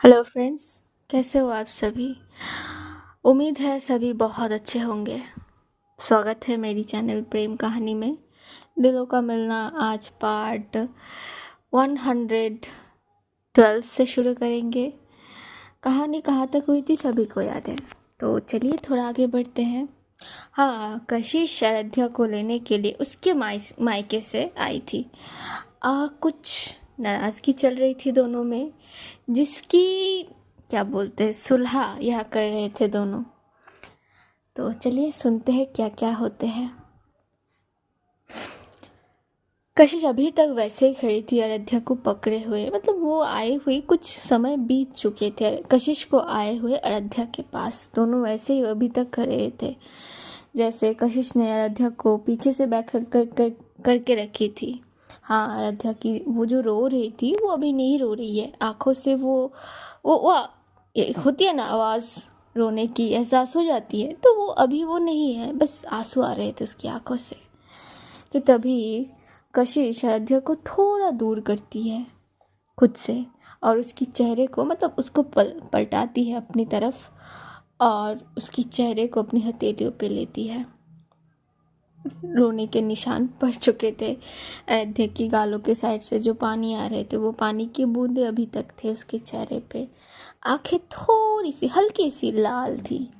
Hello friends, कैसे हो आप सभी। उम्मीद है सभी बहुत अच्छे होंगे। स्वागत है मेरी चैनल प्रेम कहानी में। दिलों का मिलना आज पार्ट 112 से शुरू करेंगे। कहानी कहाँ तक हुई थी सभी को याद है, तो चलिए थोड़ा आगे बढ़ते हैं। हाँ, कशिश आराध्या को लेने के लिए उसके मायके से आई थी। कुछ नाराज़गी चल रही थी दोनों में, जिसकी क्या बोलते हैं सुलह यह कर रहे थे दोनों। तो चलिए सुनते हैं क्या क्या होते हैं। कशिश अभी तक वैसे ही खड़ी थी आराध्या को पकड़े हुए, मतलब वो आए हुए कुछ समय बीत चुके थे कशिश को आए हुए आराध्या के पास। दोनों वैसे ही अभी तक खड़े थे जैसे कशिश ने आराध्या को पीछे से बैठ करके रखी थी। हाँ, आराध्या की वो जो रो रही थी वो अभी नहीं रो रही है। आंखों से वो ये होती है ना आवाज़, रोने की एहसास हो जाती है, तो वो अभी वो नहीं है, बस आंसू आ रहे थे उसकी आंखों से। कि तभी कशिश आराध्या को थोड़ा दूर करती है खुद से और उसकी चेहरे को, मतलब उसको पलटाती है अपनी तरफ और उसकी चेहरे को अपनी हथेलियों पे लेती है। रोने के निशान पड़ चुके थे आराध्या की गालों के साइड से, जो पानी आ रहे थे वो पानी की बूंदे अभी तक थे उसके चेहरे पे। आंखें थोड़ी सी हल्की सी लाल थी,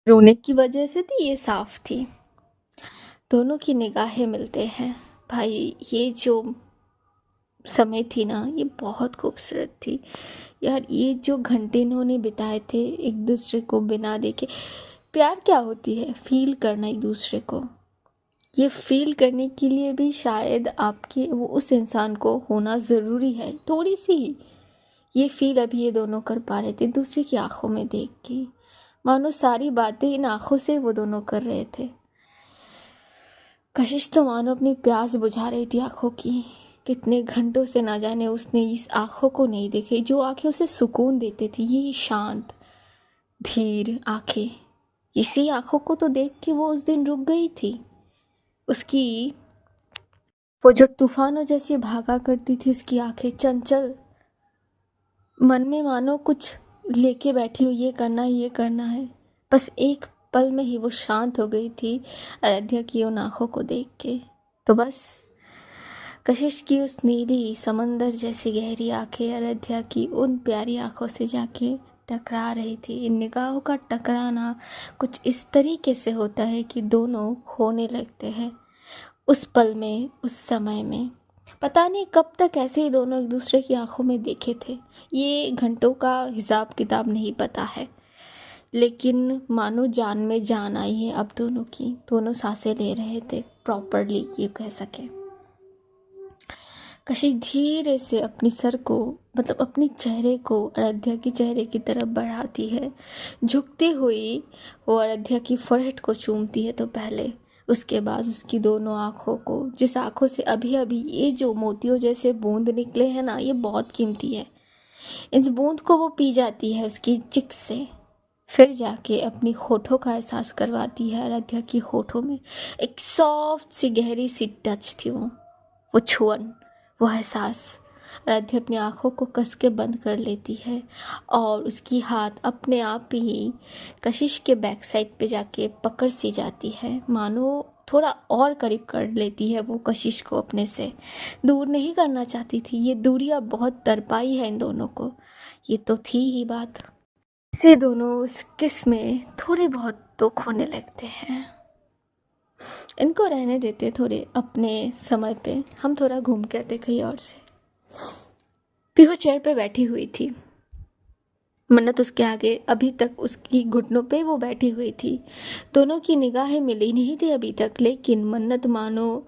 रोने की वजह से थी, ये साफ थी। दोनों की निगाहें मिलते हैं। भाई, ये जो समय थी ना, ये बहुत खूबसूरत थी यार। ये जो घंटे इन्होंने बिताए थे एक दूसरे को बिना देखे। प्यार क्या होती है? फील करना एक दूसरे को। ये फील करने के लिए भी शायद आपके वो उस इंसान को होना ज़रूरी है, थोड़ी सी ही। ये फील अभी ये दोनों कर पा रहे थे दूसरे की आंखों में देख के, मानो सारी बातें इन आंखों से वो दोनों कर रहे थे। कशिश तो मानो अपनी प्यास बुझा रही थी आंखों की। कितने घंटों से ना जाने उसने इस आंखों को नहीं देखे जो आंखें उसे सुकून देते थी। ये शांत धीर आंखें, इसी आंखों को तो देख के वो उस दिन रुक गई थी। उसकी वो जो तूफानों जैसी भागा करती थी उसकी आंखें चंचल, मन में मानो कुछ लेके बैठी हुई, ये करना है ये करना है। बस एक पल में ही वो शांत हो गई थी आराध्या की उन आंखों को देख के। तो बस कशिश की उस नीली समंदर जैसी गहरी आंखें आराध्या की उन प्यारी आंखों से जाके टकरा रही थी। इन निगाहों का टकराना कुछ इस तरीके से होता है कि दोनों खोने लगते हैं उस पल में, उस समय में। पता नहीं कब तक ऐसे ही दोनों एक दूसरे की आंखों में देखे थे, ये घंटों का हिसाब किताब नहीं पता है, लेकिन मानो जान में जान आई है अब दोनों की। दोनों सांसें ले रहे थे प्रॉपरली, ये कह सके। कशिश धीरे से अपनी सर को, मतलब अपनी चेहरे को आराध्या की चेहरे की तरफ बढ़ाती है। झुकती हुई वो आराध्या की फोrehead को चूमती है तो पहले, उसके बाद उसकी दोनों आँखों को, जिस आँखों से अभी अभी ये जो मोतियों जैसे बूंद निकले हैं ना, ये बहुत कीमती है। इस बूंद को वो पी जाती है उसकी चिक से। फिर जाके अपनी होठों का एहसास करवाती है आराध्या की होठों में। एक सॉफ्ट सी गहरी सी टच थी वो छुअन, वो एहसास। आराध्या अपनी आंखों को कस के बंद कर लेती है और उसकी हाथ अपने आप ही कशिश के बैक साइड पे जाके पकड़ सी जाती है, मानो थोड़ा और करीब कर लेती है वो कशिश को अपने से। दूर नहीं करना चाहती थी, ये दूरी अब बहुत तरपाई है इन दोनों को, ये तो थी ही बात। से दोनों उस किस में थोड़े बहुत दुख होने लगते हैं। इनको रहने देते थोड़े अपने समय पे, हम थोड़ा घूम के आते कहीं और से। पीहू चेयर पे बैठी हुई थी, मन्नत उसके आगे, अभी तक उसकी घुटनों पे वो बैठी हुई थी। दोनों की निगाहें मिली नहीं थी अभी तक, लेकिन मन्नत मानो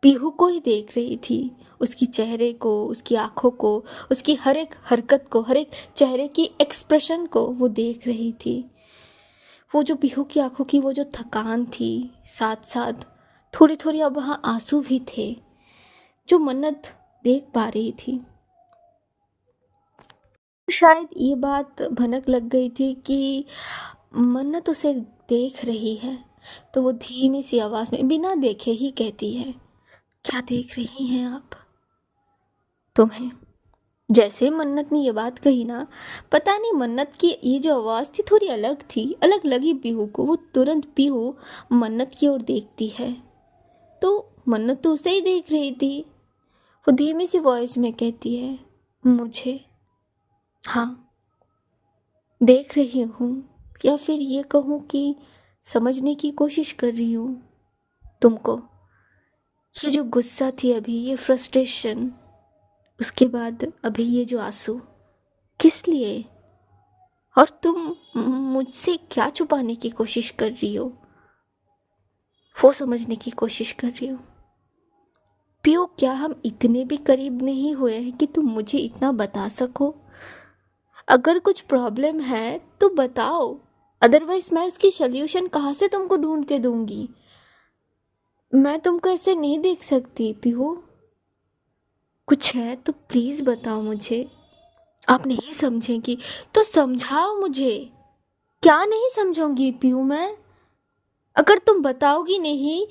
पीहू को ही देख रही थी, उसकी चेहरे को, उसकी आंखों को, उसकी हर एक हरकत को, हर एक चेहरे की एक्सप्रेशन को वो देख रही थी। वो जो पीहू की आंखों की वो जो थकान थी, साथ साथ थोड़ी थोड़ी अब वहाँ आंसू भी थे जो मन्नत देख पा रही थी। शायद ये बात भनक लग गई थी कि मन्नत उसे देख रही है, तो वो धीमी सी आवाज में बिना देखे ही कहती है, क्या देख रही हैं आप? तुम्हें जैसे मन्नत ने ये बात कही ना, पता नहीं मन्नत की ये जो आवाज़ थी थोड़ी अलग थी, अलग लगी पीहू को। वो तुरंत पीहू मन्नत की ओर देखती है तो मन्नत तो उसे ही देख रही थी। वो धीमी सी वॉइस में कहती है, मुझे? हाँ, देख रही हूँ, या फिर ये कहूँ कि समझने की कोशिश कर रही हूँ तुमको। ये जो गुस्सा थी अभी, ये फ्रस्ट्रेशन, उसके बाद अभी ये जो आंसू, किस लिए? और तुम मुझसे क्या छुपाने की कोशिश कर रही हो? वो समझने की कोशिश कर रही हो। पियो, क्या हम इतने भी करीब नहीं हुए हैं कि तुम मुझे इतना बता सको? अगर कुछ प्रॉब्लम है तो बताओ, अदरवाइज मैं उसकी सॉल्यूशन कहाँ से तुमको ढूंढ के दूंगी? मैं तुमको ऐसे नहीं देख सकती पियो। कुछ है तो प्लीज़ बताओ मुझे। आप नहीं समझेंगी तो समझाओ मुझे। क्या नहीं समझूंगी पियो मैं? अगर तुम बताओगी नहीं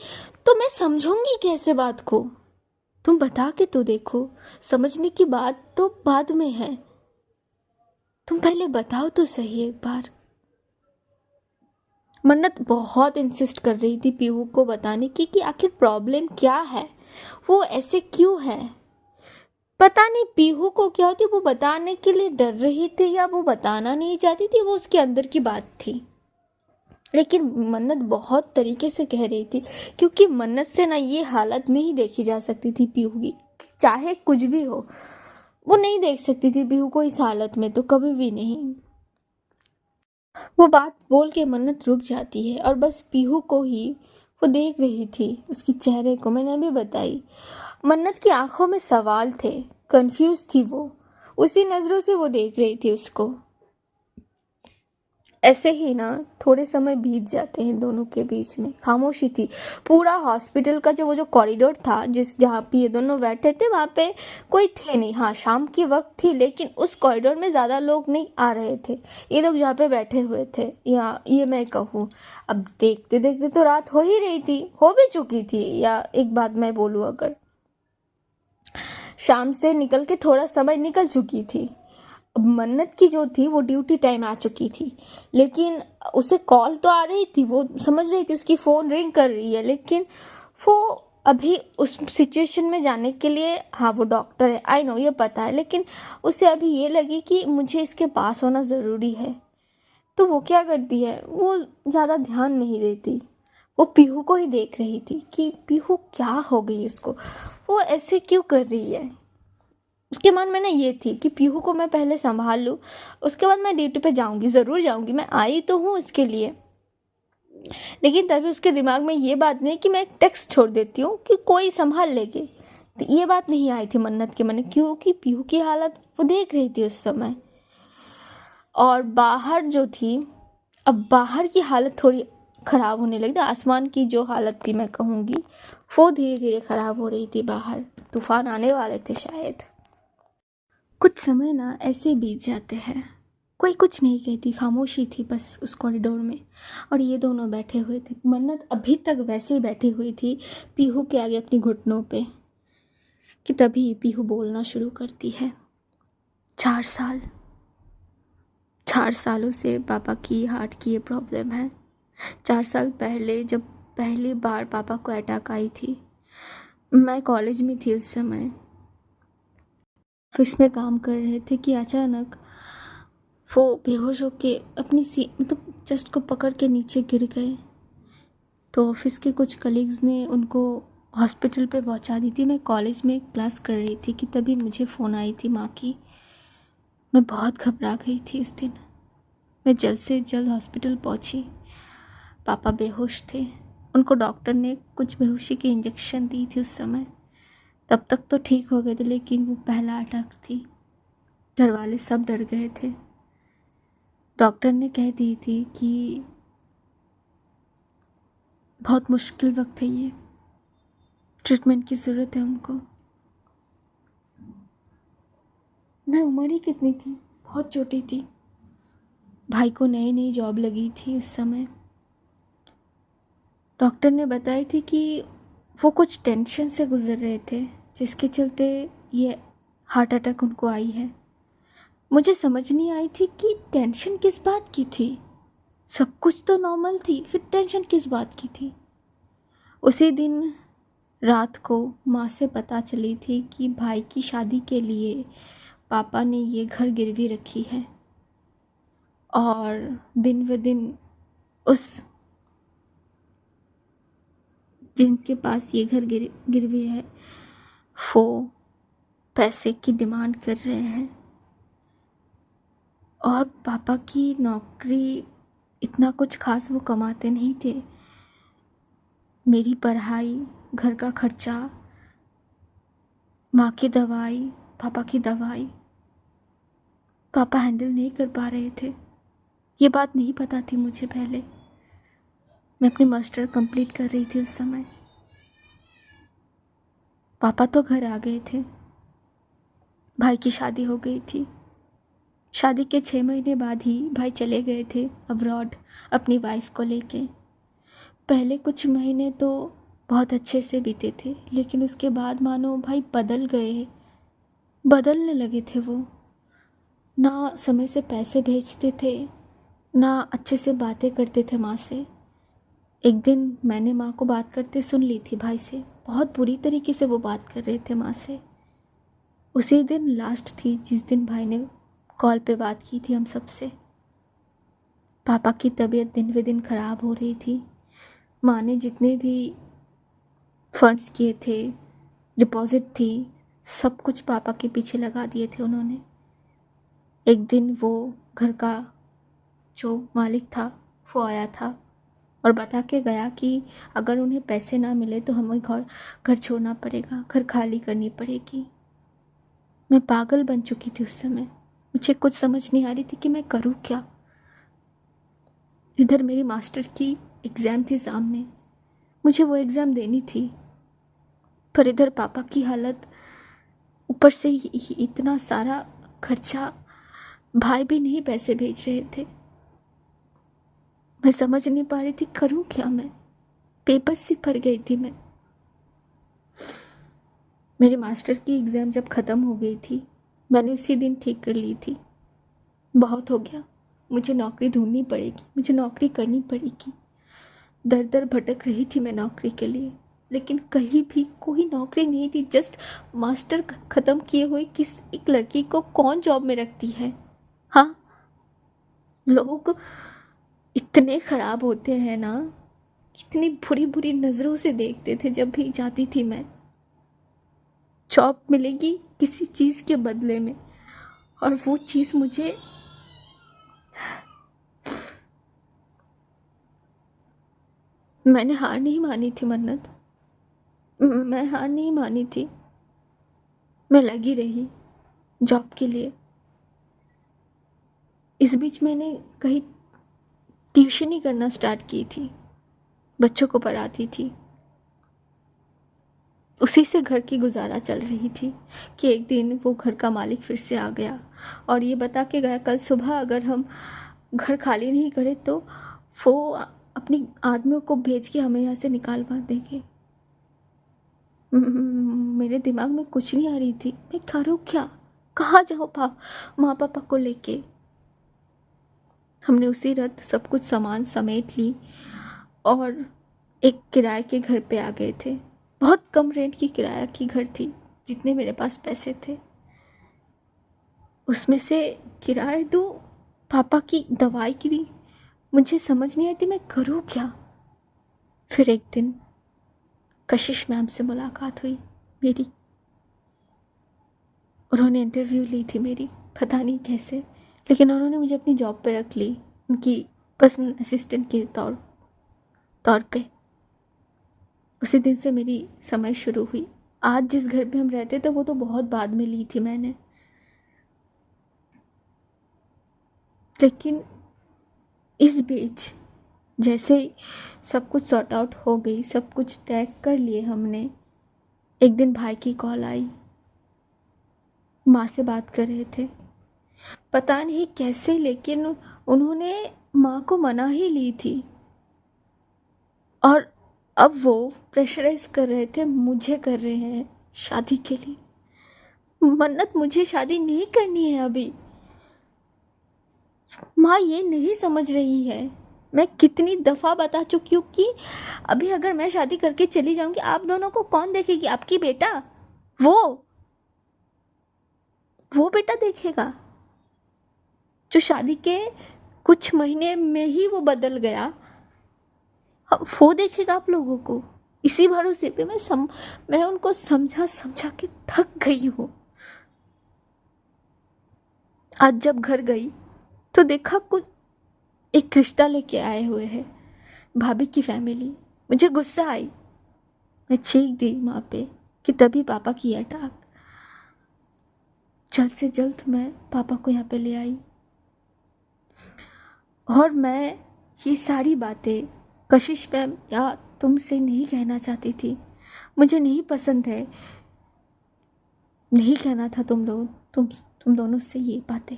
तो मैं समझूंगी कैसे बात को? तुम बता के तो देखो, समझने की बात तो बाद में है। तुम पहले बताओ तो सही एक बार। मन्नत बहुत इंसिस्ट कर रही थी पीहू को बताने की कि आखिर प्रॉब्लम क्या है, वो ऐसे क्यों है। पता नहीं पीहू को क्या होती, वो बताने के लिए डर रही थी या वो बताना नहीं चाहती थी, वो उसके अंदर की बात थी। लेकिन मन्नत बहुत तरीके से कह रही थी, क्योंकि मन्नत से ना ये हालत नहीं देखी जा सकती थी पीहू की, चाहे कुछ भी हो। वो नहीं देख सकती थी पीहू को इस हालत में, तो कभी भी नहीं। वो बात बोल के मन्नत रुक जाती है और बस पीहू को ही वो देख रही थी, उसकी चेहरे को। मैंने अभी बताई, मन्नत की आंखों में सवाल थे, कंफ्यूज थी वो, उसी नज़रों से वो देख रही थी उसको। ऐसे ही ना थोड़े समय बीत जाते हैं दोनों के बीच में। खामोशी थी। पूरा हॉस्पिटल का जो वो जो कॉरिडोर था जहाँ पे ये दोनों बैठे थे, वहाँ पे कोई थे नहीं। हाँ, शाम की वक्त थी, लेकिन उस कॉरिडोर में ज़्यादा लोग नहीं आ रहे थे। ये लोग जहाँ पे बैठे हुए थे, या ये मैं कहूँ, अब देखते देखते तो रात हो ही रही थी, हो भी चुकी थी। या एक बात मैं बोलूँ, अगर शाम से निकल के थोड़ा समय निकल चुकी थी। अब मन्नत की जो थी वो ड्यूटी टाइम आ चुकी थी, लेकिन उसे कॉल तो आ रही थी, वो समझ रही थी उसकी फ़ोन रिंग कर रही है, लेकिन वो अभी उस सिचुएशन में जाने के लिए, हाँ वो डॉक्टर है, आई नो, ये पता है, लेकिन उसे अभी ये लगी कि मुझे इसके पास होना ज़रूरी है। तो वो क्या करती है, वो ज़्यादा ध्यान नहीं देती, वो पीहू को ही देख रही थी कि पीहू क्या हो गई उसको, वो ऐसे क्यों कर रही है। उसके मन में ना ये थी कि पीहू को मैं पहले संभाल लूँ, उसके बाद मैं ड्यूटी पे जाऊँगी, ज़रूर जाऊँगी, मैं आई तो हूँ उसके लिए। लेकिन तभी उसके दिमाग में ये बात नहीं कि मैं एक टेक्स्ट छोड़ देती हूँ कि कोई संभाल लेगी। तो ये बात नहीं आई थी मन्नत के मन में, क्योंकि पीहू की हालत वो देख रही थी उस समय। और बाहर जो थी, अब बाहर की हालत थोड़ी ख़राब होने लगी थी। आसमान की जो हालत थी मैं कहूँगी, वो धीरे धीरे ख़राब हो रही थी। बाहर तूफान आने वाले थे शायद। कुछ समय ना ऐसे बीत जाते हैं, कोई कुछ नहीं कहती, खामोशी थी बस उस कॉरिडोर में। और ये दोनों बैठे हुए थे। मन्नत अभी तक वैसे ही बैठी हुई थी पीहू के आगे अपनी घुटनों पे, कि तभी पीहू बोलना शुरू करती है। 4 साल, 4 सालों से पापा की हार्ट की ये प्रॉब्लम है। 4 साल पहले जब पहली बार पापा को अटैक आई थी, मैं कॉलेज में थी उस समय, ऑफिस में काम कर रहे थे, कि अचानक वो बेहोश होके अपनी मतलब चेस्ट को पकड़ के नीचे गिर गए। तो ऑफिस के कुछ कलीग्स ने उनको हॉस्पिटल पे पहुंचा दी थी। मैं कॉलेज में क्लास कर रही थी कि तभी मुझे फ़ोन आई थी माँ की। मैं बहुत घबरा गई थी उस दिन। मैं जल्द से जल्द हॉस्पिटल पहुंची। पापा बेहोश थे, उनको डॉक्टर ने कुछ बेहोशी की इंजेक्शन दी थी उस समय। तब तक तो ठीक हो गए थे, लेकिन वो पहला अटैक थी। घर वाले सब डर गए थे। डॉक्टर ने कह दी थी कि बहुत मुश्किल वक्त है ये, ट्रीटमेंट की ज़रूरत है उनको। मैं उम्र ही कितनी थी, बहुत छोटी थी। भाई को नई नई जॉब लगी थी उस समय। डॉक्टर ने बताई थी कि वो कुछ टेंशन से गुजर रहे थे, जिसके चलते ये हार्ट अटैक उनको आई है। मुझे समझ नहीं आई थी कि टेंशन किस बात की थी। सब कुछ तो नॉर्मल थी, फिर टेंशन किस बात की थी। उसी दिन रात को माँ से पता चली थी कि भाई की शादी के लिए पापा ने ये घर गिरवी रखी है, और दिन व दिन उस जिनके पास ये घर गिरवी है वो पैसे की डिमांड कर रहे हैं। और पापा की नौकरी इतना कुछ खास वो कमाते नहीं थे। मेरी पढ़ाई, घर का खर्चा, माँ की दवाई, पापा की दवाई पापा हैंडल नहीं कर पा रहे थे। ये बात नहीं पता थी मुझे पहले। मैं अपनी मास्टर कंप्लीट कर रही थी उस समय। पापा तो घर आ गए थे, भाई की शादी हो गई थी। शादी के 6 महीने बाद ही भाई चले गए थे अब्रॉड अपनी वाइफ को लेके। पहले कुछ महीने तो बहुत अच्छे से बीते थे, लेकिन उसके बाद मानो भाई बदलने लगे थे। वो ना समय से पैसे भेजते थे, ना अच्छे से बातें करते थे माँ से। एक दिन मैंने माँ को बात करते सुन ली थी भाई से। बहुत बुरी तरीके से वो बात कर रहे थे माँ से। उसी दिन लास्ट थी जिस दिन भाई ने कॉल पे बात की थी हम सबसे। पापा की तबीयत दिन ब दिन ख़राब हो रही थी। माँ ने जितने भी फंड्स किए थे, डिपॉजिट थी, सब कुछ पापा के पीछे लगा दिए थे उन्होंने। एक दिन वो घर का जो मालिक था वो आया था और बता के गया कि अगर उन्हें पैसे ना मिले तो हमें घर छोड़ना पड़ेगा, घर खाली करनी पड़ेगी। मैं पागल बन चुकी थी उस समय। मुझे कुछ समझ नहीं आ रही थी कि मैं करूँ क्या। इधर मेरी मास्टर की एग्ज़ाम थी सामने, मुझे वो एग्ज़ाम देनी थी, पर इधर पापा की हालत, ऊपर से इतना सारा खर्चा, भाई भी नहीं पैसे भेज रहे थे। मैं समझ नहीं पा रही थी करूँ क्या मैं। पेपर से पड़ गई थी मैं। मेरी मास्टर की एग्ज़ाम जब ख़त्म हो गई थी, मैंने उसी दिन ठीक कर ली थी। बहुत हो गया, मुझे नौकरी ढूंढनी पड़ेगी, मुझे नौकरी करनी पड़ेगी। दर दर भटक रही थी मैं नौकरी के लिए, लेकिन कहीं भी कोई नौकरी नहीं थी। जस्ट मास्टर ख़त्म किए हुए किस एक लड़की को कौन जॉब में रखती है। हाँ, लोग इतने ख़राब होते हैं ना, इतनी बुरी बुरी नज़रों से देखते थे जब भी जाती थी मैं। जॉब मिलेगी किसी चीज़ के बदले में, और वो चीज़ मुझे मैंने हार नहीं मानी थी मन्नत। मैं हार नहीं मानी थी। मैं लगी रही जॉब के लिए। इस बीच मैंने कहीं ट्यूशन ही करना स्टार्ट की थी, बच्चों को पढ़ाती थी। उसी से घर की गुजारा चल रही थी कि एक दिन वो घर का मालिक फिर से आ गया और ये बता के गया कल सुबह अगर हम घर खाली नहीं करें तो वो अपनी आदमियों को भेज के हमें यहाँ से निकालवा देंगे। मेरे दिमाग में कुछ नहीं आ रही थी, मैं करूँ क्या, कहाँ जाऊँ माँ पापा को लेके। हमने उसी रात सब कुछ सामान समेट ली और एक किराए के घर पे आ गए थे। बहुत कम रेंट की किराया की घर थी, जितने मेरे पास पैसे थे उसमें से किराया दूँ, पापा की दवाई की दी। मुझे समझ नहीं आई थी मैं करूँ क्या। फिर एक दिन कशिश मैम से मुलाकात हुई मेरी। उन्होंने इंटरव्यू ली थी मेरी, पता नहीं कैसे, लेकिन उन्होंने मुझे अपनी जॉब पे रख ली, उनकी पर्सनल असिस्टेंट के तौर पे। उसी दिन से मेरी समय शुरू हुई। आज जिस घर पे हम रहते थे वो तो बहुत बाद में ली थी मैंने, लेकिन इस बीच जैसे सब कुछ सॉर्ट आउट हो गई, सब कुछ तय कर लिए हमने, एक दिन भाई की कॉल आई। माँ से बात कर रहे थे, पता नहीं कैसे, लेकिन उन्होंने माँ को मना ही ली थी और अब वो प्रेशराइज कर रहे थे, मुझे कर रहे हैं शादी के लिए। मन्नत, मुझे शादी नहीं करनी है अभी। माँ ये नहीं समझ रही है। मैं कितनी दफ़ा बता चुकी हूँ कि अभी अगर मैं शादी करके चली जाऊंगी, आप दोनों को कौन देखेगी? आपकी बेटा, वो बेटा देखेगा जो शादी के कुछ महीने में ही वो बदल गया। वो देखेगा आप लोगों को। इसी भरोसे पे मैं उनको समझा समझा के थक गई हूँ। आज जब घर गई तो देखा कुछ एक रिश्ता लेके आए हुए हैं, भाभी की फैमिली। मुझे गुस्सा आई, मैं चीख दी माँ पे कि तभी पापा की अटैक। जल्द से जल्द मैं पापा को यहाँ पे ले आई और मैं ये सारी बातें कशिश मैम या तुमसे नहीं कहना चाहती थी। मुझे नहीं पसंद है, नहीं कहना था तुम दोनों से ये बातें।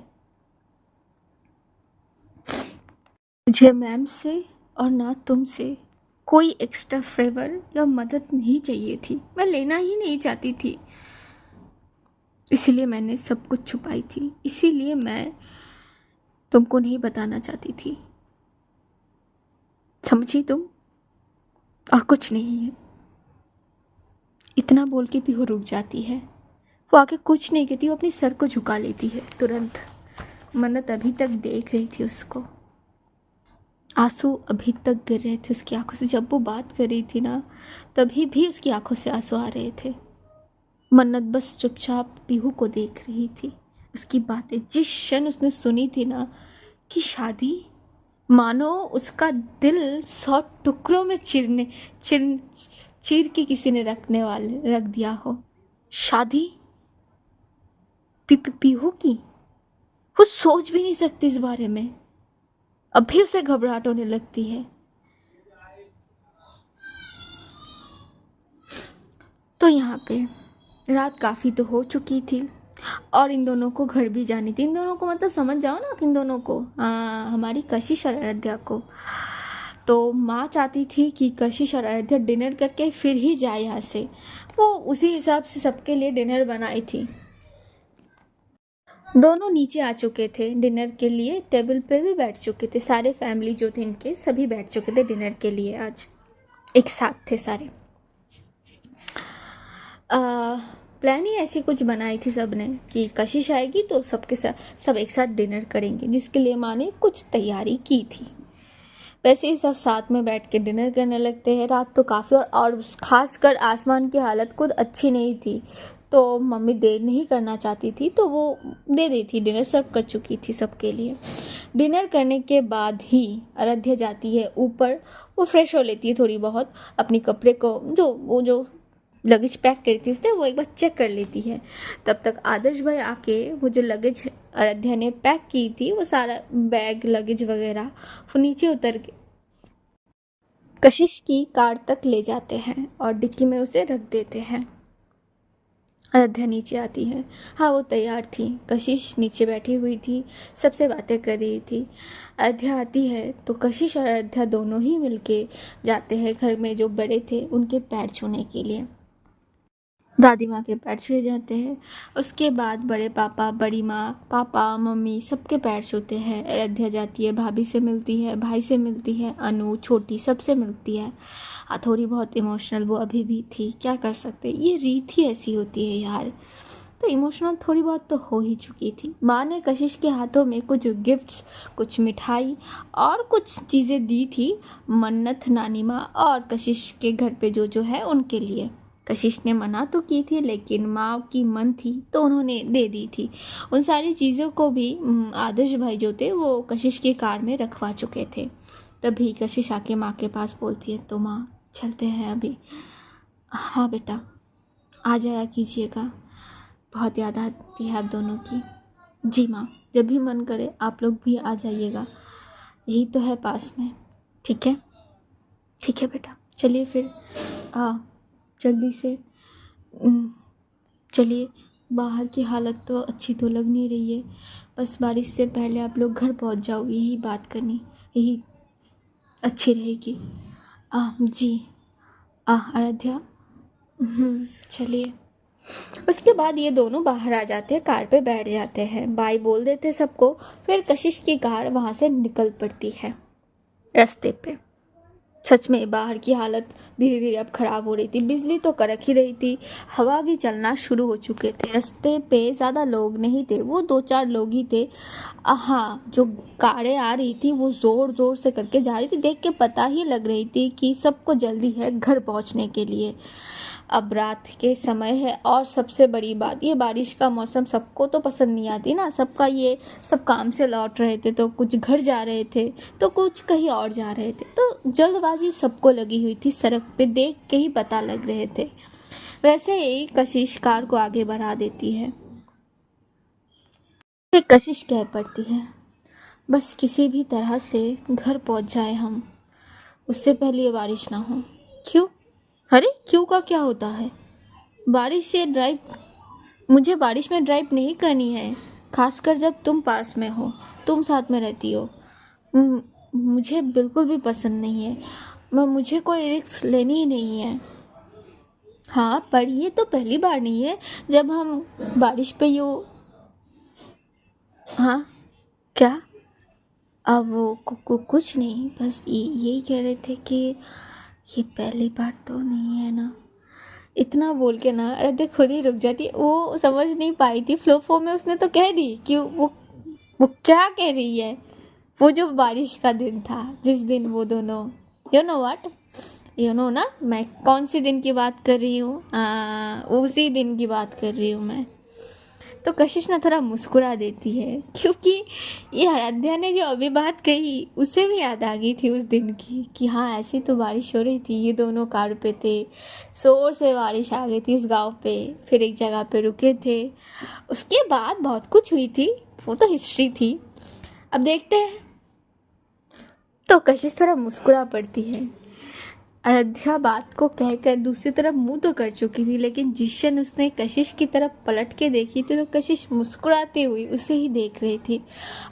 मुझे मैम से और ना तुमसे कोई एक्स्ट्रा फेवर या मदद नहीं चाहिए थी। मैं लेना ही नहीं चाहती थी, इसीलिए मैंने सब कुछ छुपाई थी। इसीलिए मैं तुमको नहीं बताना चाहती थी, समझी तुम? और कुछ नहीं है। इतना बोल के भी वो रुक जाती है। वो आके कुछ नहीं कहती, वो अपनी सर को झुका लेती है तुरंत। मन्नत अभी तक देख रही थी उसको, आंसू अभी तक गिर रहे थे उसकी आंखों से। जब वो बात कर रही थी ना, तभी भी उसकी आंखों से आंसू आ रहे थे। मन्नत बस चुपचाप पीहू को देख रही थी। उसकी बातें जिस क्षण उसने सुनी थी ना कि शादी, मानो उसका दिल 100 टुकड़ों में चीर के किसी ने रख दिया हो। शादी पीहू की, वो सोच भी नहीं सकती इस बारे में। अभी उसे घबराहट होने लगती है। तो यहाँ पे रात काफ़ी तो हो चुकी थी और इन दोनों को घर भी जानी थी। इन दोनों को मतलब समझ जाओ ना, इन दोनों को, हमारी कशिश और अयोध्या को। तो माँ चाहती थी कि कशिश और अयोध्या डिनर करके फिर ही जाए यहाँ से। वो उसी हिसाब से सबके लिए डिनर बनाई थी। दोनों नीचे आ चुके थे डिनर के लिए, टेबल पे भी बैठ चुके थे। सारे फैमिली जो थे इनके सभी बैठ चुके थे डिनर के लिए। आज एक साथ थे सारे। प्लान ही ऐसी कुछ बनाई थी सब ने कि कशिश आएगी तो सबके साथ सब एक साथ डिनर करेंगे, जिसके लिए माँ ने कुछ तैयारी की थी। वैसे ही सब साथ में बैठ के डिनर करने लगते हैं। रात तो काफ़ी और ख़ासकर आसमान की हालत खुद अच्छी नहीं थी, तो मम्मी देर नहीं करना चाहती थी, तो वो दे दी थी। डिनर सर्व कर चुकी थी सबके लिए। डिनर करने के बाद ही आराध्या जाती है ऊपर। वो फ्रेश हो लेती है थोड़ी बहुत, अपने कपड़े को जो लगेज पैक करी थी उसने वो एक बार चेक कर लेती है। तब तक आदर्श भाई आके वो जो लगेज आराध्या ने पैक की थी, वो सारा बैग लगेज वगैरह वो नीचे उतर के कशिश की कार तक ले जाते हैं और डिक्की में उसे रख देते हैं। आराध्या नीचे आती है। हाँ, वो तैयार थी। कशिश नीचे बैठी हुई थी, सबसे बातें कर रही थी। आराध्या आती है तो कशिश और आराध्या दोनों ही मिलके जाते हैं घर में जो बड़े थे उनके पैर छूने के लिए। दादी माँ के पैर छुए जाते हैं। उसके बाद बड़े पापा, बड़ी माँ, पापा, मम्मी सबके पैर छूते हैं। अयोध्या जाती है, भाभी से मिलती है, भाई से मिलती है, अनु, छोटी सबसे मिलती है। थोड़ी बहुत इमोशनल वो अभी भी थी, क्या कर सकते, ये रीत ही ऐसी होती है यार। तो इमोशनल थोड़ी बहुत तो हो ही चुकी थी। माँ ने कशिश के हाथों में कुछ गिफ्ट्स, कुछ मिठाई और कुछ चीज़ें दी थी मन्नत, नानी माँ और कशिश के घर पे जो है उनके लिए। कशिश ने मना तो की थी, लेकिन माँ की मन थी तो उन्होंने दे दी थी। उन सारी चीज़ों को भी आदर्श भाई जो थे वो कशिश की कार में रखवा चुके थे। तभी कशिश आके माँ के पास बोलती है, तो माँ चलते हैं अभी। हाँ बेटा, आ जाया कीजिएगा, बहुत याद आती है आप दोनों की। जी माँ, जब भी मन करे आप लोग भी आ जाइएगा, यही तो है पास में। ठीक है, ठीक है बेटा, चलिए फिर जल्दी से चलिए। बाहर की हालत तो अच्छी तो लग नहीं रही है, बस बारिश से पहले आप लोग घर पहुंच जाओ, यही बात करनी, यही अच्छी रहेगी। जी आराध्या, चलिए। उसके बाद ये दोनों बाहर आ जाते हैं, कार पे बैठ जाते हैं, बाय बोल देते हैं सबको। फिर कशिश की कार वहाँ से निकल पड़ती है रास्ते पे। सच में बाहर की हालत धीरे धीरे अब ख़राब हो रही थी। बिजली तो कड़क ही रही थी, हवा भी चलना शुरू हो चुके थे। रास्ते पे ज़्यादा लोग नहीं थे, वो 2-4 लोग ही थे। हाँ, जो कारें आ रही थी वो ज़ोर ज़ोर से करके जा रही थी। देख के पता ही लग रही थी कि सबको जल्दी है घर पहुंचने के लिए। अब रात के समय है, और सबसे बड़ी बात, ये बारिश का मौसम सबको तो पसंद नहीं आती ना। सबका ये सब काम से लौट रहे थे, तो कुछ घर जा रहे थे, तो कुछ कहीं और जा रहे थे। तो जल्दबाजी सबको लगी हुई थी, सड़क पे देख के ही पता लग रहे थे। वैसे ही कशिश कार को आगे बढ़ा देती है। फिर कशिश कह पड़ती है, बस किसी भी तरह से घर पहुंच जाए हम, उससे पहले ये बारिश ना हो। क्यों? अरे क्यों का क्या होता है? बारिश से ड्राइव मुझे बारिश में ड्राइव नहीं करनी है, खासकर जब तुम पास में हो, तुम साथ में रहती हो। मुझे बिल्कुल भी पसंद नहीं है। मुझे कोई रिस्क लेनी ही नहीं है। हाँ, पर ये तो पहली बार नहीं है जब हम बारिश पे यूँ। हाँ, क्या? अब वो कुछ नहीं, बस यही कह रहे थे कि ये पहली बार तो नहीं है ना। इतना बोल के ना अरे खुद ही रुक जाती। वो समझ नहीं पाई थी, फ्लो में उसने तो कह दी कि वो क्या कह रही है। वो जो बारिश का दिन था, जिस दिन वो दोनों, you know what, you know ना मैं कौन सी दिन की बात कर रही हूँ? उसी दिन की बात कर रही हूँ मैं। तो कशिश ना थोड़ा मुस्कुरा देती है, क्योंकि ये आराध्या ने जो अभी बात कही उसे भी याद आ गई थी उस दिन की, कि हाँ ऐसी तो बारिश हो रही थी, ये दोनों कार पे थे, जोर से बारिश आ गई थी इस गांव पे। फिर एक जगह पे रुके थे, उसके बाद बहुत कुछ हुई थी, वो तो हिस्ट्री थी। अब देखते हैं। तो कशिश थोड़ा मुस्कुरा पड़ती है। अयोध्या बात को कहकर दूसरी तरफ मुंह तो कर चुकी थी, लेकिन जिस क्षण उसने कशिश की तरफ पलट के देखी थी तो कशिश मुस्कुराती हुई उसे ही देख रही थी।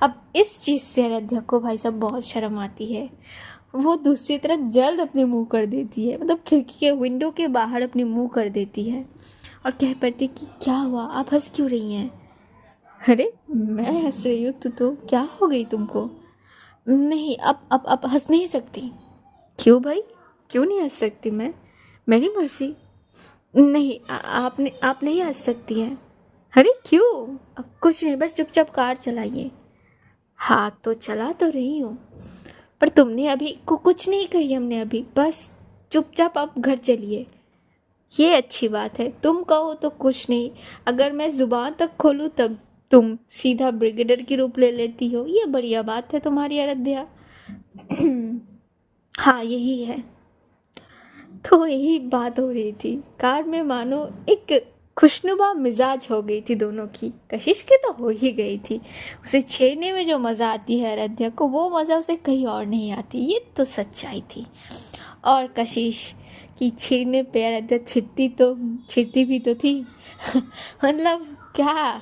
अब इस चीज़ से अयोध्या को भाई साहब बहुत शर्म आती है। वो दूसरी तरफ जल्द अपनी मुंह कर देती है, मतलब खिड़की के विंडो के बाहर अपनी मुंह कर देती है और कह पड़ती कि क्या हुआ, आप हंस क्यों रही हैं? अरे मैं हंस रही हूँ तो क्या हो गई तुमको? नहीं, अब हंस नहीं सकती। क्यों भाई, क्यों नहीं हंस सकती मैं? मेरी मर्जी। नहीं, आप नहीं हंस सकती हैं। अरे क्यों? अब कुछ नहीं, बस चुपचाप कार चलाइए। हाँ तो चला तो रही हूँ, पर तुमने अभी कुछ नहीं कही हमने अभी, बस चुपचाप आप घर चलिए। ये अच्छी बात है, तुम कहो तो कुछ नहीं, अगर मैं जुबान तक खोलूँ तब तुम सीधा ब्रिगेडियर की रूप ले लेती हो। ये बढ़िया बात है तुम्हारी आराध्या। हाँ यही है। तो यही बात हो रही थी कार में, मानो एक खुशनुमा मिजाज हो गई थी दोनों की। कशिश की तो हो ही गई थी, उसे छेड़ने में जो मज़ा आती है आराध्या को, वो मज़ा उसे कहीं और नहीं आती, ये तो सच्चाई थी। और कशिश की छेड़ने पे आराध्या छिड़ती भी तो थी। मतलब क्या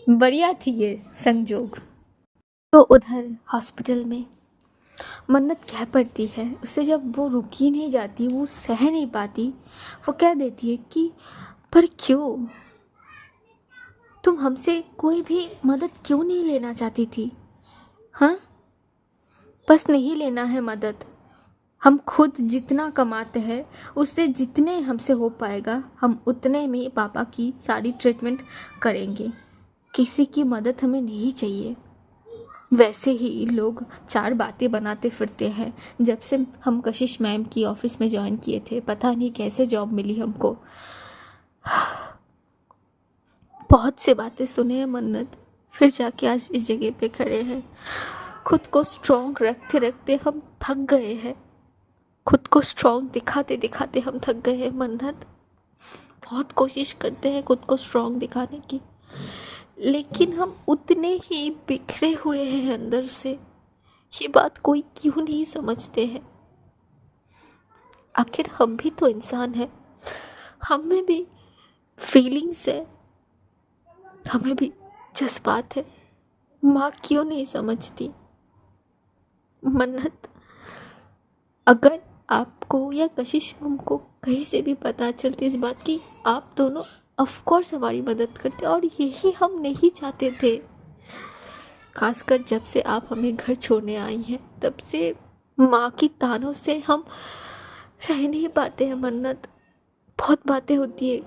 बढ़िया थी ये संजोग। तो उधर हॉस्पिटल में मन्नत कह पड़ती है, उसे जब वो रुकी नहीं जाती, वो सह नहीं पाती, वो कह देती है कि पर क्यों? तुम हमसे कोई भी मदद क्यों नहीं लेना चाहती थी? हाँ, बस नहीं लेना है मदद। हम खुद जितना कमाते हैं उससे जितने हमसे हो पाएगा हम उतने में पापा की सारी ट्रीटमेंट करेंगे। किसी की मदद हमें नहीं चाहिए। वैसे ही लोग 4 बातें बनाते फिरते हैं। जब से हम कशिश मैम की ऑफिस में ज्वाइन किए थे, पता नहीं कैसे जॉब मिली हमको। बहुत से बातें सुने हैं मन्नत, फिर जाके आज इस जगह पे खड़े हैं। खुद को स्ट्रॉन्ग रखते रखते हम थक गए हैं, खुद को स्ट्रॉन्ग दिखाते दिखाते हम थक गए हैं मन्नत। बहुत कोशिश करते हैं खुद को स्ट्रॉन्ग दिखाने की, लेकिन हम उतने ही बिखरे हुए हैं अंदर से। ये बात कोई क्यों नहीं समझते हैं? आखिर हम भी तो इंसान हैं, हम में भी फीलिंग्स है, हमें भी जज्बात है। माँ क्यों नहीं समझती? मन्नत, अगर आपको या कशिश मम को कहीं से भी पता चलती इस बात की, आप दोनों ऑफ कोर्स हमारी मदद करते और यही हम नहीं चाहते थे। खासकर जब से आप हमें घर छोड़ने आई हैं, तब से माँ की तानों से हम रह नहीं पाते हैं मन्नत। बहुत बातें होती है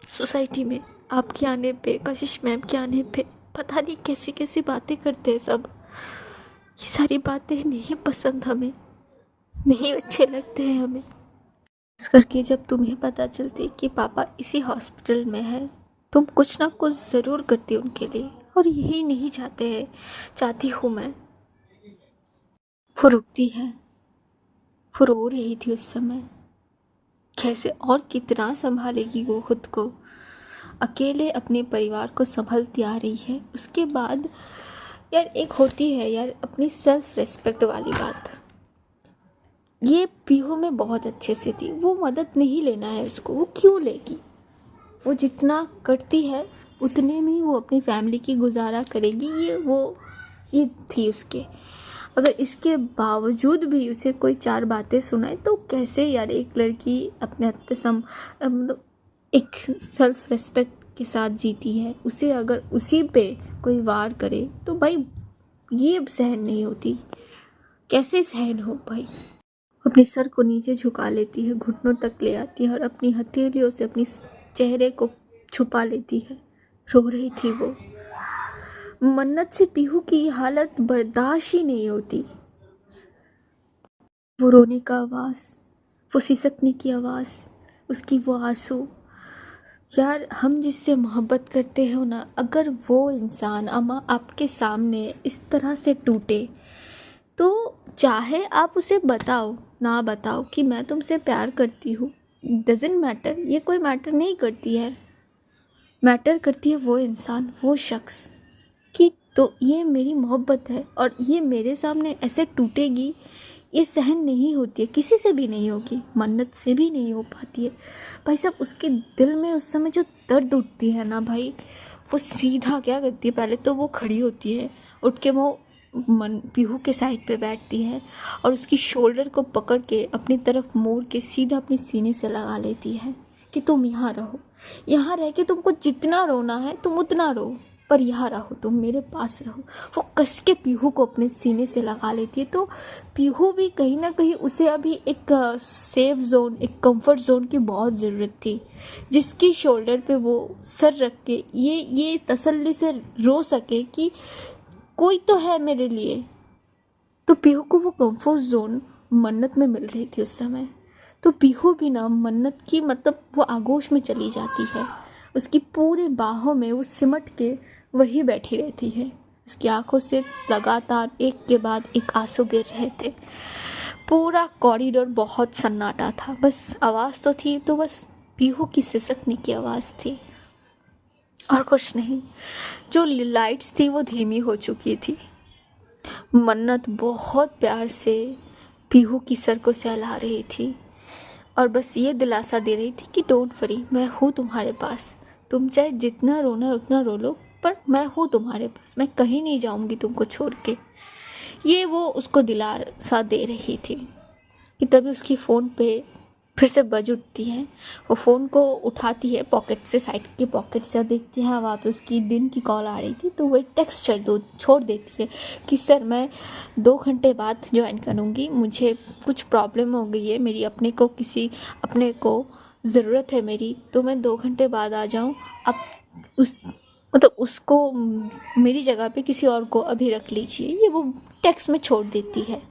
सोसाइटी में आपके आने पे, कशिश मैम के आने पे, पता नहीं कैसी कैसी बातें करते हैं सब। ये सारी बातें नहीं पसंद हमें, नहीं अच्छे लगते हैं हमें। इस करके जब तुम्हें पता चलती कि पापा इसी हॉस्पिटल में है, तुम कुछ ना कुछ ज़रूर करती उनके लिए, और यही नहीं चाहती हूँ मैं। वो रुकती है, वो रो रही थी उस समय। कैसे और कितना संभालेगी वो खुद को, अकेले अपने परिवार को संभलती आ रही है। उसके बाद यार एक होती है यार अपनी सेल्फ रिस्पेक्ट वाली बात, ये पीहू में बहुत अच्छे से थी। वो मदद नहीं लेना है उसको, वो क्यों लेगी? वो जितना करती है उतने में वो अपनी फैमिली की गुजारा करेगी, ये थी उसके। अगर इसके बावजूद भी उसे कोई चार बातें सुनाए तो कैसे यार एक लड़की अपने मतलब एक सेल्फ रिस्पेक्ट के साथ जीती है। उसे अगर उसी पे कोई वार करे तो भाई ये सहन नहीं होती। कैसे सहन हो भाई? अपने सर को नीचे झुका लेती है, घुटनों तक ले आती है और अपनी हथेलियों से अपनी चेहरे को छुपा लेती है। रो रही थी वो। मन्नत से पीहू की हालत बर्दाश्त ही नहीं होती। वो रोने का आवाज़, वो सिसकने की आवाज़, उसकी वो आंसू। यार हम जिससे मोहब्बत करते हो ना, अगर वो इंसान अम्मा आपके सामने इस तरह से टूटे तो चाहे आप उसे बताओ ना बताओ कि मैं तुमसे प्यार करती हूँ, डजेंट मैटर, ये कोई मैटर नहीं करती है। मैटर करती है वो इंसान, वो शख्स कि तो ये मेरी मोहब्बत है और ये मेरे सामने ऐसे टूटेगी, ये सहन नहीं होती है, किसी से भी नहीं होगी, मन्नत से भी नहीं हो पाती है। भाई साहब उसके दिल में उस समय जो दर्द उठती है ना भाई, वो सीधा क्या करती है, पहले तो वो खड़ी होती है, उठ के वो पीहू के साइड पे बैठती है और उसकी शोल्डर को पकड़ के अपनी तरफ मोड़ के सीधा अपने सीने से लगा लेती है कि तुम यहाँ रहो, यहाँ रह के तुमको जितना रोना है तुम उतना रो, पर यहाँ रहो, तुम मेरे पास रहो। वो कस के पीहू को अपने सीने से लगा लेती है। तो पीहू भी कहीं ना कहीं उसे अभी एक सेफ जोन, एक कंफर्ट जोन की बहुत ज़रूरत थी, जिसकी शोल्डर पे वो सर रख के ये तसल्ली से रो सके कि कोई तो है मेरे लिए। तो पीहू को वो कंफर्ट जोन मन्नत में मिल रही थी उस समय। तो पीहू भी ना मन्नत की मतलब वो आगोश में चली जाती है, उसकी पूरे बाहों में वो सिमट के वही बैठी रहती है। उसकी आंखों से लगातार एक के बाद एक आंसू गिर रहे थे। पूरा कॉरिडोर बहुत सन्नाटा था, बस आवाज़ तो थी, तो बस पीहू की सिसकने की आवाज़ थी और कुछ नहीं। जो लाइट्स थी वो धीमी हो चुकी थी। मन्नत बहुत प्यार से पीहू की सर को सहला रही थी और बस ये दिलासा दे रही थी कि डोंट वरी, मैं हूँ तुम्हारे पास, तुम चाहे जितना रोना है उतना रो लो, पर मैं हूँ तुम्हारे पास, मैं कहीं नहीं जाऊँगी तुमको छोड़ के। ये वो उसको दिलासा दे रही थी कि तभी उसकी फ़ोन पे फिर से बज उठती है। वो फ़ोन को उठाती है पॉकेट से, साइड की पॉकेट से, देखती है वहाँ पे उसकी दिन की कॉल आ रही थी। तो वो एक टेक्स्ट छोड़ देती है कि सर मैं 2 घंटे बाद ज्वाइन करूँगी, मुझे कुछ प्रॉब्लम हो गई है, मेरी अपने को ज़रूरत है मेरी, तो मैं 2 घंटे बाद आ जाऊँ। अब उसको मेरी जगह पे किसी और को अभी रख लीजिए। ये वो टेक्स्ट में छोड़ देती है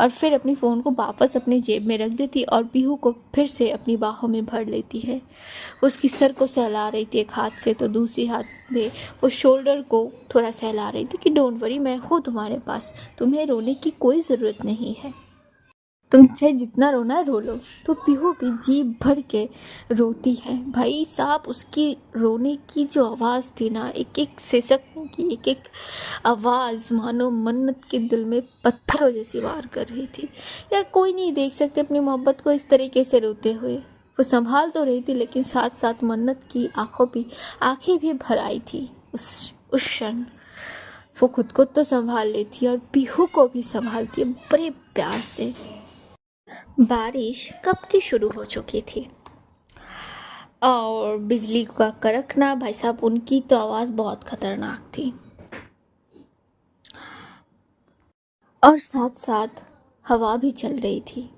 और फिर अपनी फ़ोन को वापस अपनी जेब में रख देती और पीहू को फिर से अपनी बाहों में भर लेती है। उसकी सर को सहला रही थी एक हाथ से, तो दूसरी हाथ में वो शोल्डर को थोड़ा सहला रही थी कि डोंट वरी, मैं हूँ तुम्हारे पास, तुम्हें रोने की कोई ज़रूरत नहीं है, तुम चाहे जितना रोना है रो लो। तो पीहू भी जी भर के रोती है। भाई साहब उसकी रोने की जो आवाज़ थी ना, एक एक सिसकने की एक एक आवाज़ मानो मन्नत के दिल में पत्थरों जैसी वार कर रही थी। यार कोई नहीं देख सकते अपनी मोहब्बत को इस तरीके से रोते हुए। वो संभाल तो रही थी, लेकिन साथ साथ मन्नत की आंखें भी भर आई थी उस क्षण। वो खुद को तो संभाल लेती है और पीहू को भी संभालती है बड़े प्यार से। बारिश कब की शुरू हो चुकी थी और बिजली का कड़कना, भाई साहब उनकी तो आवाज़ बहुत खतरनाक थी। और साथ साथ हवा भी चल रही थी।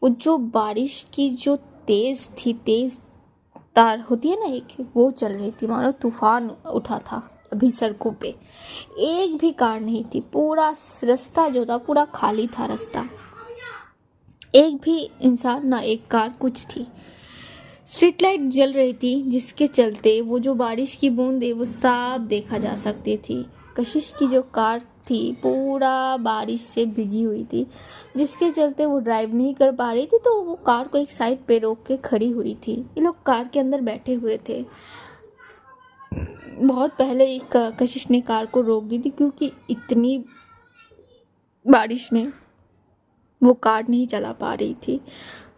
वो जो बारिश की जो तेज़ थी, तेज़ तार होती है ना एक, वो चल रही थी, मानो तूफान उठा था अभी सड़कों पे। एक भी कार नहीं थी, पूरा रास्ता जो था पूरा खाली था रास्ता। एक भी इंसान ना, एक कार, कुछ थी। स्ट्रीट लाइट जल रही थी जिसके चलते वो जो बारिश की बूंदें वो साफ देखा जा सकती थी। कशिश की जो कार थी पूरा बारिश से भीगी हुई थी, जिसके चलते वो ड्राइव नहीं कर पा रही थी, तो वो कार को एक साइड पे रोक के खड़ी हुई थी। ये लोग कार के अंदर बैठे हुए थे। बहुत पहले एक कशिश ने कार को रोक दी थी, क्योंकि इतनी बारिश में वो कार नहीं चला पा रही थी।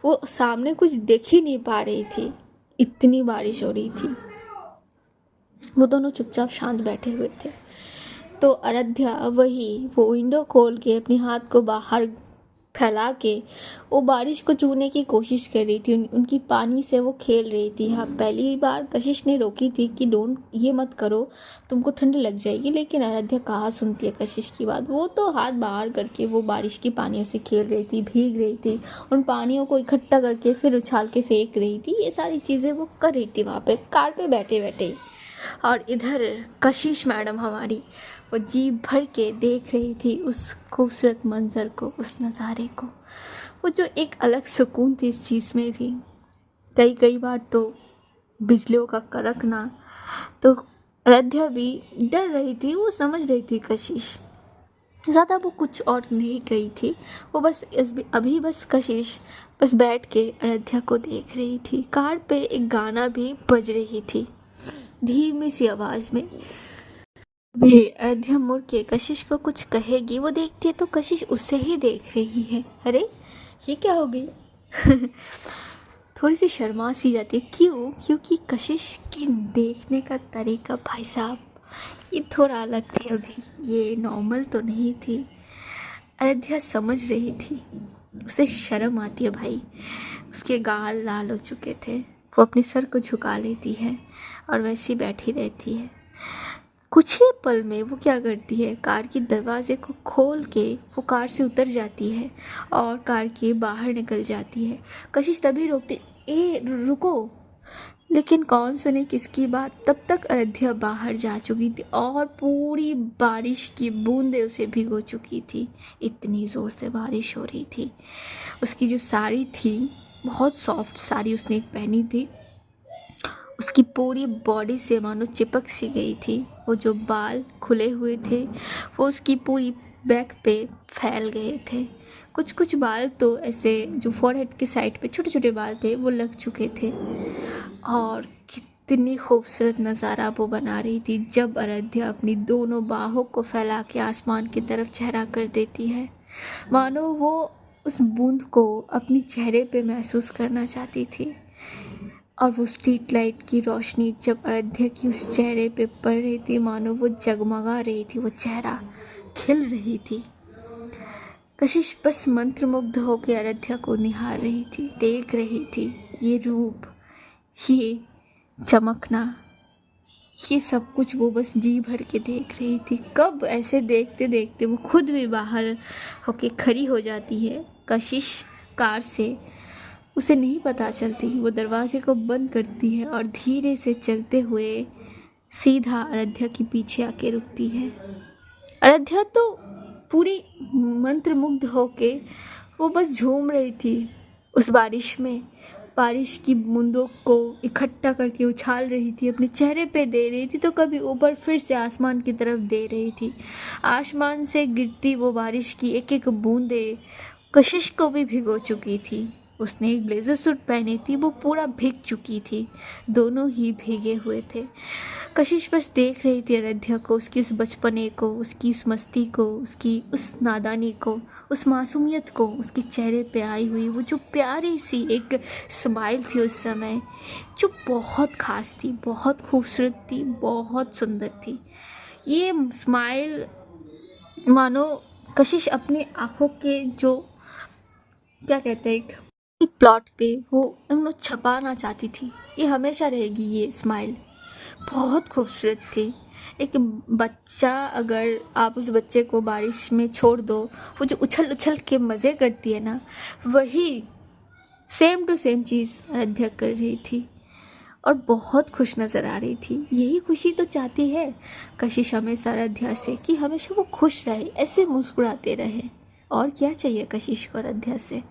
वो सामने कुछ देख ही नहीं पा रही थी, इतनी बारिश हो रही थी। वो दोनों चुपचाप शांत बैठे हुए थे। तो आराध्या वही वो विंडो खोल के अपने हाथ को बाहर फैला के वो बारिश को छूने की कोशिश कर रही थी। उनकी पानी से वो खेल रही थी। हाँ, पहली बार कशिश ने रोकी थी कि डोंट, ये मत करो, तुमको ठंड लग जाएगी, लेकिन आराध्या कहाँ सुनती है कशिश की बात। वो तो हाथ बाहर करके वो बारिश की पानियों से खेल रही थी, भीग रही थी, उन पानियों को इकट्ठा करके फिर उछाल के फेंक रही थी। ये सारी चीज़ें वो कर रही थी वहाँ पे कार पे बैठे बैठे। और इधर कशिश मैडम हमारी वो जी भर के देख रही थी उस खूबसूरत मंजर को, उस नज़ारे को। वो जो एक अलग सुकून थी इस चीज़ में भी। कई कई बार तो बिजलियों का कड़कना, तो आराध्या भी डर रही थी। वो समझ रही थी कशिश, ज़्यादा वो कुछ और नहीं कही थी। वो बस अभी बस कशिश बस बैठ के आराध्या को देख रही थी। कार पे एक गाना भी बज रही थी धीमी सी आवाज़ में। भी अयोध्या मुड़ के कशिश को कुछ कहेगी, वो देखती है तो कशिश उसे ही देख रही है। अरे ये क्या हो गई? थोड़ी सी शर्मा सी जाती है। क्यों? क्योंकि कशिश के देखने का तरीका भाई साहब ये थोड़ा अलग थी। अभी ये नॉर्मल तो नहीं थी। अयोध्या समझ रही थी, उसे शर्म आती है भाई। उसके गाल लाल हो चुके थे। वो अपने सर को झुका लेती है और वैसी बैठी रहती है। कुछ ही पल में वो क्या करती है, कार के दरवाजे को खोल के वो कार से उतर जाती है और कार के बाहर निकल जाती है। कशिश तभी रोकती, ए रुको। लेकिन कौन सुने किसकी बात। तब तक आराध्या बाहर जा चुकी थी और पूरी बारिश की बूंदें उसे भिगो चुकी थी। इतनी ज़ोर से बारिश हो रही थी। उसकी जो साड़ी थी, बहुत सॉफ्ट साड़ी उसने एक पहनी थी, उसकी पूरी बॉडी से मानो चिपक सी गई थी। वो जो बाल खुले हुए थे वो उसकी पूरी बैक पे फैल गए थे। कुछ कुछ बाल तो ऐसे जो फोरहेड के साइड पे छोटे छोटे बाल थे वो लग चुके थे। और कितनी खूबसूरत नज़ारा वो बना रही थी जब आराध्या अपनी दोनों बाहों को फैला के आसमान की तरफ चेहरा कर देती है, मानो वो उस बूंद को अपनी चेहरे पे महसूस करना चाहती थी। और वो स्ट्रीट लाइट की रोशनी जब आराध्या की उस चेहरे पे पड़ रही थी, मानो वो जगमगा रही थी, वो चेहरा खिल रही थी। कशिश बस मंत्रमुग्ध होकर आराध्या को निहार रही थी, देख रही थी। ये रूप, ये चमकना, ये सब कुछ वो बस जी भर के देख रही थी। कब ऐसे देखते देखते वो खुद भी बाहर होके खड़ी हो जाती है कशिश कार से, उसे नहीं पता चलती। वो दरवाजे को बंद करती है और धीरे से चलते हुए सीधा आराध्या के पीछे आके रुकती है। आराध्या तो पूरी मंत्रमुग्ध होके वो बस झूम रही थी उस बारिश में। बारिश की बूंदों को इकट्ठा करके उछाल रही थी, अपने चेहरे पे दे रही थी, तो कभी ऊपर फिर से आसमान की तरफ दे रही थी। आसमान से गिरती वो बारिश की एक एक बूंदे कशिश को भी भिगो चुकी थी। उसने एक ब्लेजर सूट पहनी थी, वो पूरा भीग चुकी थी, दोनों ही भीगे हुए थे। कशिश बस देख रही थी आराध्या को, उसकी उस बचपने को, उसकी उस मस्ती को, उसकी उस नादानी को, उस मासूमियत को, उसके चेहरे पे आई हुई वो जो प्यारी सी एक स्माइल थी उस समय, जो बहुत ख़ास थी, बहुत खूबसूरत थी, बहुत सुंदर थी। ये स्माइल मानो कशिश अपनी आँखों के जो क्या कहते हैं, एक प्लॉट पे वो हम लोग छपाना चाहती थी। ये हमेशा रहेगी ये स्माइल, बहुत खूबसूरत थी। एक बच्चा, अगर आप उस बच्चे को बारिश में छोड़ दो, वो जो उछल उछल के मज़े करती है ना, वही सेम टू सेम चीज़ आराध्या कर रही थी और बहुत खुश नज़र आ रही थी। यही खुशी तो चाहती है कशिश हमेशा आराध्या से, कि हमेशा वो खुश रहे, ऐसे मुस्कुराते रहे। और क्या चाहिए कशिश को आराध्या से,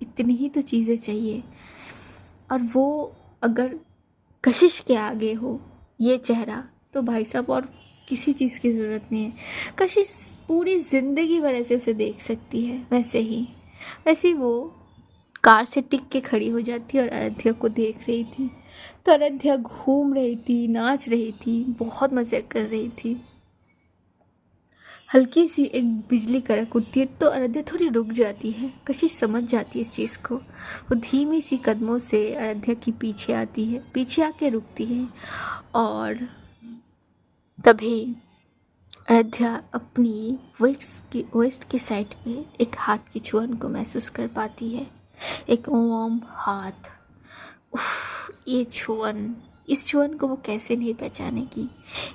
इतनी ही तो चीज़ें चाहिए। और वो अगर कशिश के आगे हो ये चेहरा, तो भाई साहब और किसी चीज़ की ज़रूरत नहीं है। कशिश पूरी ज़िंदगी भर ऐसे उसे देख सकती है। वैसे ही वो कार से टिक के खड़ी हो जाती और आराध्या को देख रही थी। तो आराध्या घूम रही थी, नाच रही थी, बहुत मज़े कर रही थी। हल्की सी एक बिजली कड़क उठती है तो आराध्या थोड़ी रुक जाती है। कशिश समझ जाती है इस चीज़ को। वो धीमी सी कदमों से आराध्या की पीछे आती है, पीछे आके रुकती है। और तभी आराध्या अपनी वेस्ट की साइड पे एक हाथ की छुअन को महसूस कर पाती है। एक वार्म हाथ। उफ, इस छुअन को वो कैसे नहीं पहचानेगी।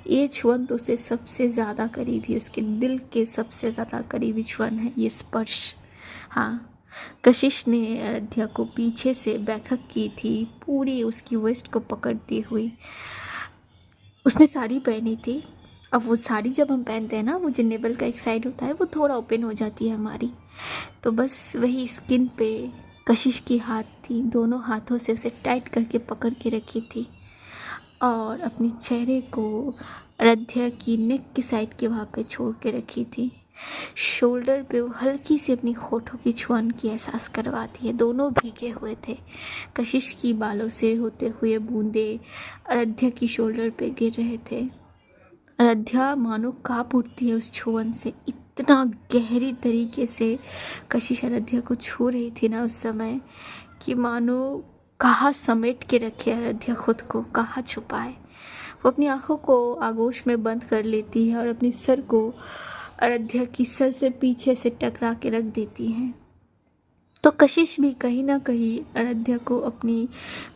ये छुअन तो उसे सबसे ज़्यादा करीबी, उसके दिल के सबसे ज़्यादा करीबी छुअन है ये स्पर्श। हाँ, कशिश ने आराध्या को पीछे से बैठक की थी, पूरी उसकी वेस्ट को पकड़ती हुई। उसने साड़ी पहनी थी। अब वो साड़ी जब हम पहनते हैं ना, वो जो नेबल का एक साइड होता है वो थोड़ा ओपन हो जाती है हमारी, तो बस वही स्किन पे कशिश की हाथ थी। दोनों हाथों से उसे टाइट करके पकड़ के रखी थी और अपनी चेहरे को आराध्या की नेक की साइड के वहाँ पे छोड़ के रखी थी। शोल्डर पे वो हल्की सी अपनी होठों की छुअन की एहसास करवाती है। दोनों भीगे हुए थे। कशिश की बालों से होते हुए बूंदे आराध्या की शोल्डर पे गिर रहे थे। आराध्या मानो काँप उठती है उस छुअन से। इतना गहरी तरीके से कशिश आराध्या को छू रही थी ना उस समय, कि मानो कहाँ समेट के रखे आराध्या खुद को, कहाँ छुपाए। वो अपनी आंखों को आगोश में बंद कर लेती है और अपनी सर को आराध्या की सर से पीछे से टकरा के रख देती है। तो कशिश भी कहीं ना कहीं आराध्या को अपनी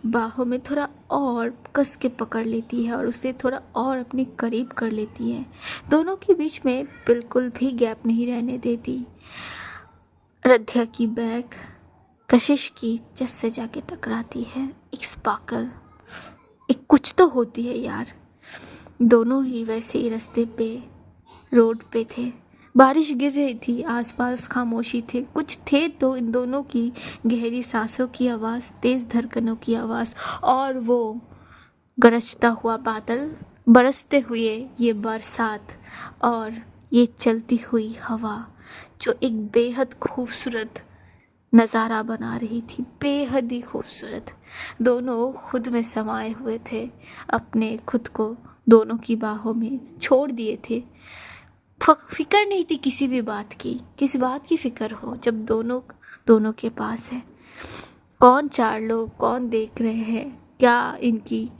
बाहों में थोड़ा और कस के पकड़ लेती है और उसे थोड़ा और अपने करीब कर लेती है। दोनों के बीच में बिल्कुल भी गैप नहीं रहने देती। आराध्या की बैक कशिश की चेस्ट से जाके टकराती है। एक स्पार्कल, एक कुछ तो होती है यार। दोनों ही वैसे ही रास्ते पे, रोड पे थे। बारिश गिर रही थी, आसपास खामोशी थे। कुछ थे तो इन दोनों की गहरी सांसों की आवाज़, तेज़ धड़कनों की आवाज़ और वो गरजता हुआ बादल, बरसते हुए ये बरसात और ये चलती हुई हवा, जो एक बेहद खूबसूरत नज़ारा बना रही थी। बेहद ही खूबसूरत। दोनों खुद में समाये हुए थे, अपने खुद को दोनों की बाहों में छोड़ दिए थे। फिक्र नहीं थी किसी भी बात की। किस बात की फिक्र हो जब दोनों के पास है। कौन चार लोग, कौन देख रहे हैं, क्या इनकी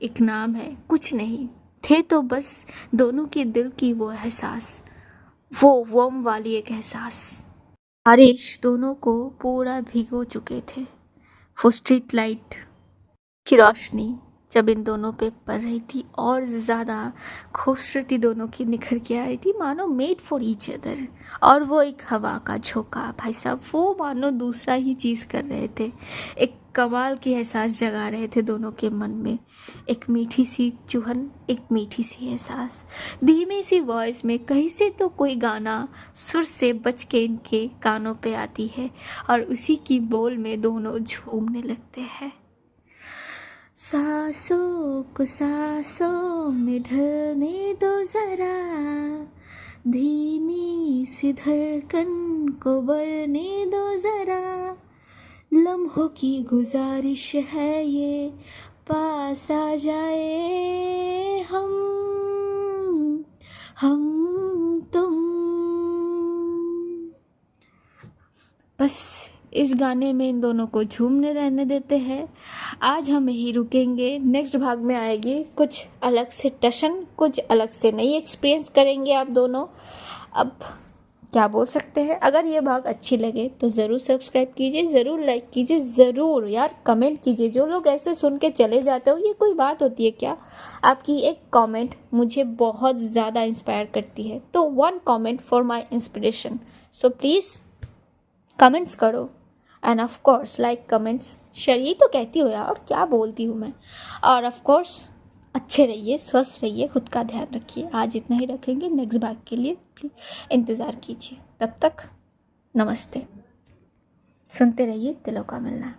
एक नाम है, कुछ नहीं थे। तो बस दोनों के दिल की वो एहसास, वो वम वाली एक एहसास। बारिश दोनों को पूरा भिगो चुके थे। वो स्ट्रीट लाइट की रोशनी जब इन दोनों पे पड़ रही थी, और ज़्यादा खूबसूरती दोनों की निखर के आ रही थी, मानो मेड फॉर ईच अदर। और वो एक हवा का झोंका, भाई साहब, वो मानो दूसरा ही चीज़ कर रहे थे। एक कमाल की एहसास जगा रहे थे दोनों के मन में। एक मीठी सी चुहन, एक मीठी सी एहसास, धीमी सी वॉइस में कहीं से तो कोई गाना सुर से बच के इनके कानों पे आती है और उसी की बोल में दोनों झूमने लगते हैं। सांसों को सांसों में ढलने दो जरा, धीमी सी धड़कन को बढ़ने दो जरा, लम्हों की गुजारिश है ये, पास आ जाए हम तुम। बस इस गाने में इन दोनों को झूमने रहने देते हैं। आज हम यही रुकेंगे। नेक्स्ट भाग में आएगी कुछ अलग से टशन, कुछ अलग से नई एक्सपीरियंस करेंगे आप दोनों। अब क्या बोल सकते हैं। अगर ये भाग अच्छी लगे तो ज़रूर सब्सक्राइब कीजिए, ज़रूर लाइक कीजिए, ज़रूर यार कमेंट कीजिए। जो लोग ऐसे सुन के चले जाते हो, ये कोई बात होती है क्या? आपकी एक कमेंट मुझे बहुत ज़्यादा इंस्पायर करती है। तो 1 comment for my inspiration. So please comments करो and of course like, comments, share. यही तो कहती हो यार, और क्या बोलती हूँ मैं। और ऑफ कोर्स अच्छे रहिए, स्वस्थ रहिए, खुद का ध्यान रखिए। आज इतना ही रखेंगे, नेक्स्ट भाग के लिए प्लीज इंतज़ार कीजिए। तब तक नमस्ते। सुनते रहिए दिलों का मिलना।